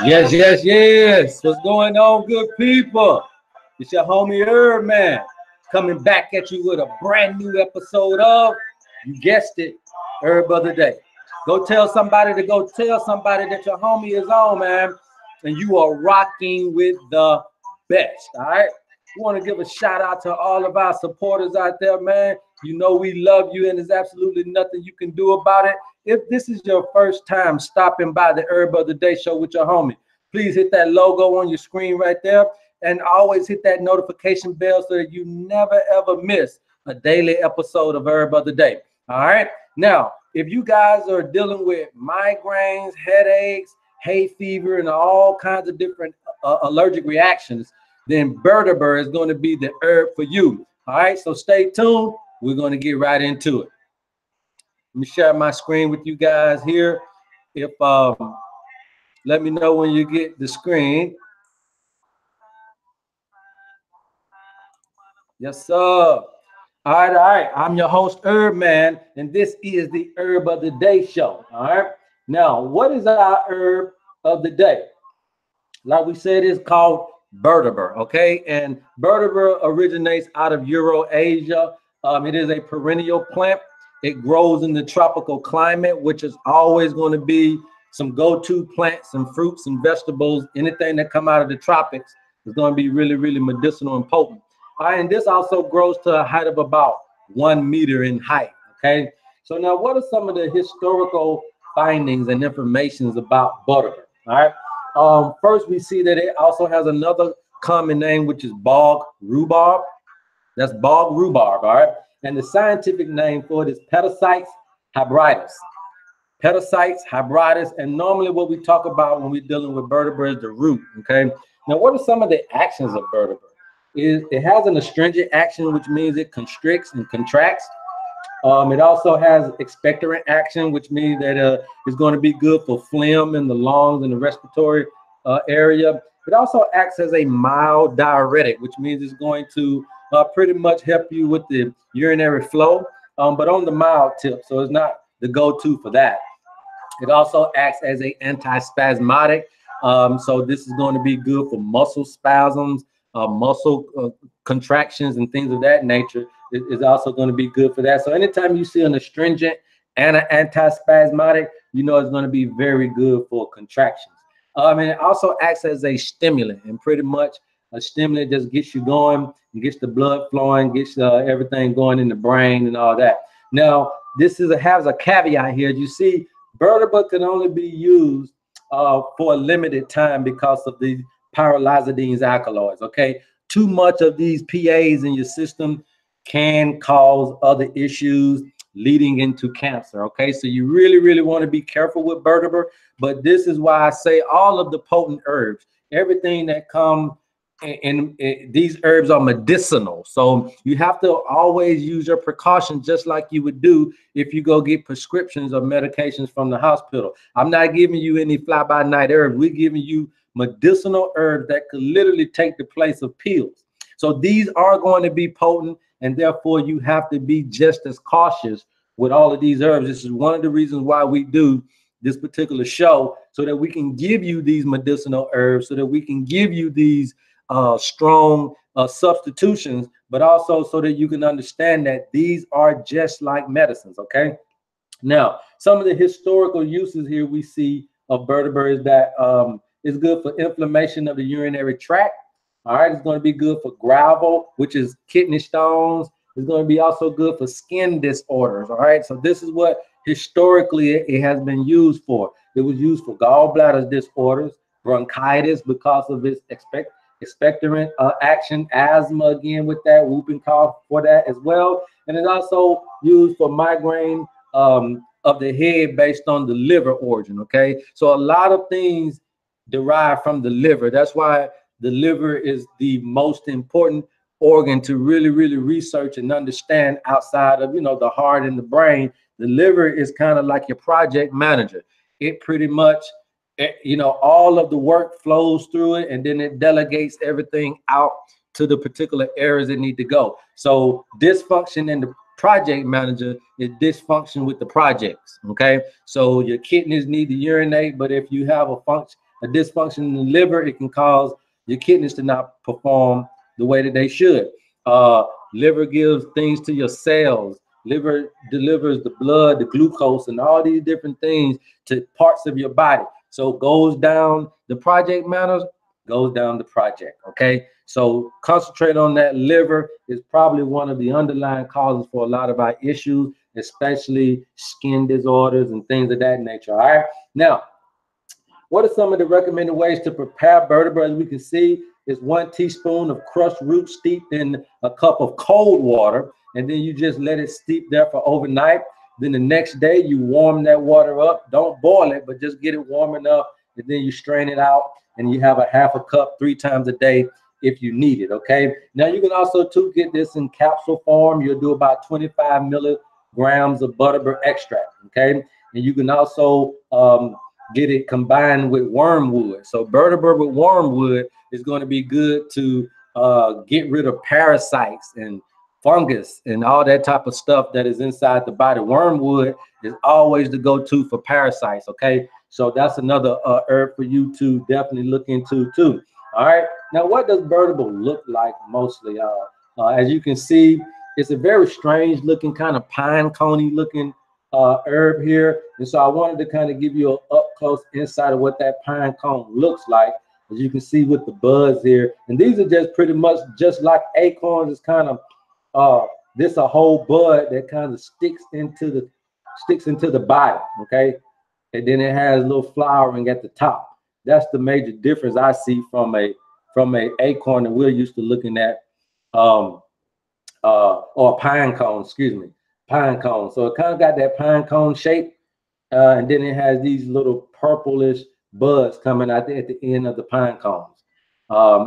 Yes, yes, yes. What's going on, good people? It's your homie HerbMan coming back at you with a brand new episode of, you guessed it, Herb of the Day. Go tell somebody that your homie is on, man, and you are rocking with the best, all right? We want to give a shout out to all of our supporters out there, man. You know we love you, and there's absolutely nothing you can do about it. If this is your first time stopping by the Herb of the Day show with your homie, please hit that logo on your screen right there, and always hit that notification bell so that you never ever miss a daily episode of Herb of the Day. All right. Now, if you guys are dealing with migraines, headaches, hay fever, and all kinds of different allergic reactions, then Butterbur is going to be the herb for you. All right. So stay tuned. We're going to get right into it. Let me share my screen with you guys here. If let me know when you get the screen. Yes, sir. All right. I'm your host, HerbMan, and this is the Herb of the Day show. All right. Now, what is our herb of the day? Like we said, it's called Butterbur. Okay, and Butterbur originates out of Eurasia. It is a perennial plant. It grows in the tropical climate, which is always going to be some go-to plants and fruits and vegetables. Anything that come out of the tropics is going to be really, really medicinal and potent. All right, and this also grows to a height of about 1 meter in height. Okay, so now what are some of the historical findings and informations about Butterbur? All right, first we see that it also has another common name, which is bog rhubarb. That's bog rhubarb. All right. And the scientific name for it is Petasites hybridus. Petasites hybridus. And normally what we talk about when we're dealing with Butterbur is the root. Okay. Now, what are some of the actions of Butterbur? It has an astringent action, which means it constricts and contracts. It also has expectorant action, which means that it's going to be good for phlegm in the lungs and the respiratory area. It also acts as a mild diuretic, which means it's going to pretty much help you with the urinary flow, but on the mild tip, so it's not the go-to for that. It also acts as an antispasmodic, so this is going to be good for muscle spasms, muscle contractions, and things of that nature. Is also going to be good for that. So anytime you see an astringent and an antispasmodic, you know it's going to be very good for contractions. And it also acts as a stimulant, and pretty much a stimulant just gets you going and gets the blood flowing, gets everything going in the brain and all that. Now, this has a caveat here. You see, Butterbur can only be used for a limited time because of the pyrrolizidine alkaloids. Okay, too much of these PAs in your system can cause other issues leading into cancer. Okay, so you really, really want to be careful with Butterbur. But this is why I say all of the potent herbs, everything that comes in these herbs are medicinal. So you have to always use your precautions, just like you would do if you go get prescriptions or medications from the hospital. I'm not giving you any fly-by-night herbs. We're giving you medicinal herbs that could literally take the place of pills. So these are going to be potent, and therefore you have to be just as cautious with all of these herbs. This is one of the reasons why we do this particular show, so that we can give you these medicinal herbs, so that we can give you these strong substitutions, but also so that you can understand that these are just like medicines. Okay. Now, some of the historical uses here we see of Butterbur is that it's good for inflammation of the urinary tract. All right, it's going to be good for gravel, which is kidney stones. It's going to be also good for skin disorders. All right, so this is what historically it has been used for. It was used for gallbladder disorders, bronchitis because of its expectorant action, asthma again with that, whooping cough for that as well. And it's also used for migraine of the head based on the liver origin. Okay, so a lot of things derive from the liver. That's why the liver is the most important organ to really, really research and understand outside of, the heart and the brain. The liver is kind of like your project manager. It pretty much, all of the work flows through it, and then it delegates everything out to the particular areas that need to go. So dysfunction project manager is dysfunction with the projects. Okay, so your kidneys need to urinate, but if you have a dysfunction in the liver, it can cause your kidneys to not perform the way that they should. Liver gives things to your cells. Liver delivers the blood, the glucose, and all these different things to parts of your body. So goes down the project matters, goes down the project. Okay, so concentrate on that. Liver is probably one of the underlying causes for a lot of our issues, especially skin disorders and things of that nature. All right, now, what are some of the recommended ways to prepare Butterbur? As we can see, is 1 teaspoon of crushed root steeped in a cup of cold water, and then you just let it steep there for overnight. Then the next day you warm that water up. Don't boil it, but just get it warm enough, and then you strain it out, and you have a half a cup 3 times a day if you need it. Okay, now you can also get this in capsule form. You'll do about 25 milligrams of Butterbur extract. Okay, and you can also get it combined with wormwood. So Butterbur with wormwood is going to be good to get rid of parasites and fungus and all that type of stuff that is inside the body. Wormwood is always the go-to for parasites. Okay, so that's another herb for you to definitely look into too. All right, now what does Butterbur look like mostly? As you can see, it's a very strange looking, kind of pine coney looking herb here, and so I wanted to kind of give you an up close insight of what that pine cone looks like. As you can see with the buds here, and these are just pretty much just like acorns. It's kind of this a whole bud that kind of sticks into the body. Okay, and then it has a little flowering at the top. That's the major difference I see from a acorn that we're used to looking at, or a pine cone, excuse me, pine cone. So it kind of got that pine cone shape, and then it has these little purplish buds coming out at the end of the pine cones.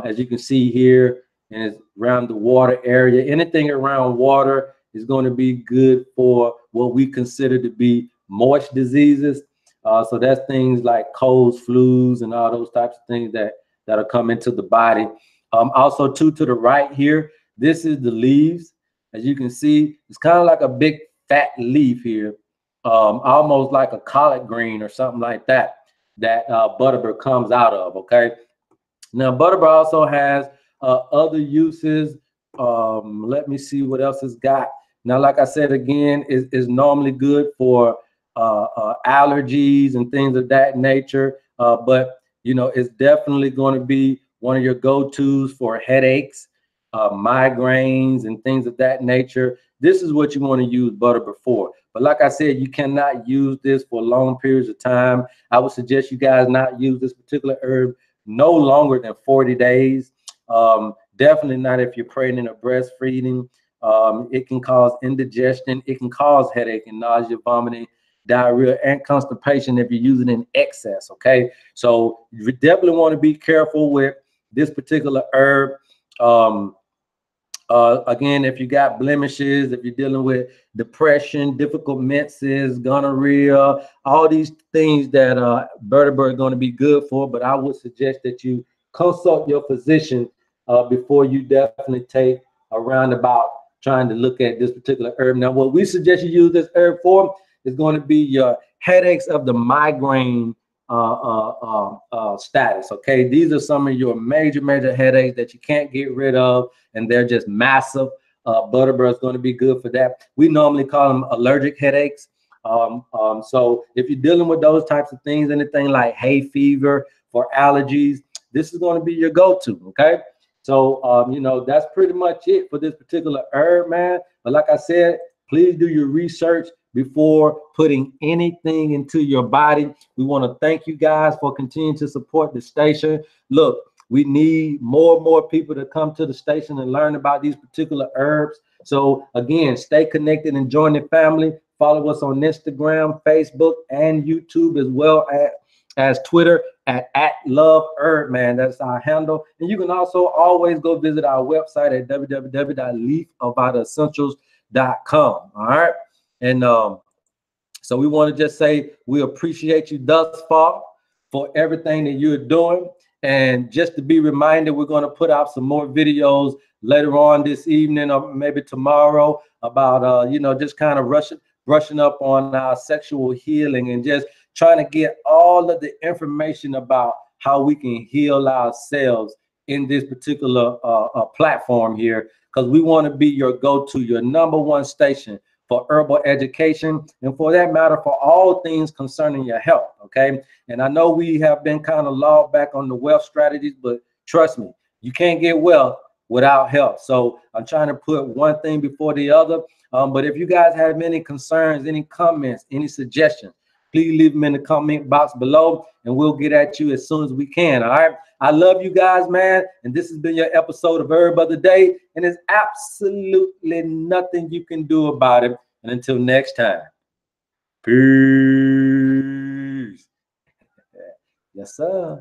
As you can see here, and it's around the water area. Anything around water is going to be good for what we consider to be moist diseases. So that's things like colds, flus, and all those types of things that are coming to the body. Also, to the right here, this is the leaves. As you can see, it's kind of like a big fat leaf here, almost like a collard green or something like that. That Butterbur comes out of. Okay, now Butterbur also has other uses. Let me see what else it's got. Now, like I said again, is normally good for allergies and things of that nature, but you know, it's definitely going to be one of your go-tos for headaches, migraines, and things of that nature. This is what you want to use Butterbur for. But like I said, you cannot use this for long periods of time. I would suggest you guys not use this particular herb no longer than 40 days. Definitely not if you're pregnant or breastfeeding. It can cause indigestion. It can cause headache and nausea, vomiting, diarrhea, and constipation if you use it in excess. Okay, so you definitely want to be careful with this particular herb. Again, if you got blemishes, if you're dealing with depression, difficult menses, gonorrhea, all these things that Butterbur is going to be good for, but I would suggest that you consult your physician before you definitely take a roundabout trying to look at this particular herb. Now, what we suggest you use this herb for is going to be your headaches of the migraine status. Okay, these are some of your major headaches that you can't get rid of, and they're just massive. Butterbur is going to be good for that. We normally call them allergic headaches. So if you're dealing with those types of things, anything like hay fever for allergies, this is going to be your go-to. Okay, so you know, that's pretty much it for this particular herb, man. But like I said, please do your research before putting anything into your body. We want to thank you guys for continuing to support the station. Look, we need more and more people to come to the station and learn about these particular herbs. So again, stay connected and join the family. Follow us on Instagram, Facebook, and YouTube, as well as Twitter at @LoveHerbMan. That's our handle. And you can also always go visit our website at www.leafavadaessentials.com. All right. And so we want to just say we appreciate you thus far for everything that you're doing. And just to be reminded, we're going to put out some more videos later on this evening or maybe tomorrow about, you know, just kind of brushing up on our sexual healing and just trying to get all of the information about how we can heal ourselves in this particular platform here, because we want to be your go-to, your #1 station for herbal education, and for that matter, for all things concerning your health, okay? And I know we have been kind of logged back on the wealth strategies, but trust me, you can't get wealth without health. So I'm trying to put one thing before the other. But if you guys have any concerns, any comments, any suggestions, please leave them in the comment box below, and we'll get at you as soon as we can, all right? I love you guys, man, and this has been your episode of Herb of the Day, and there's absolutely nothing you can do about it. And until next time, peace. Yes, sir.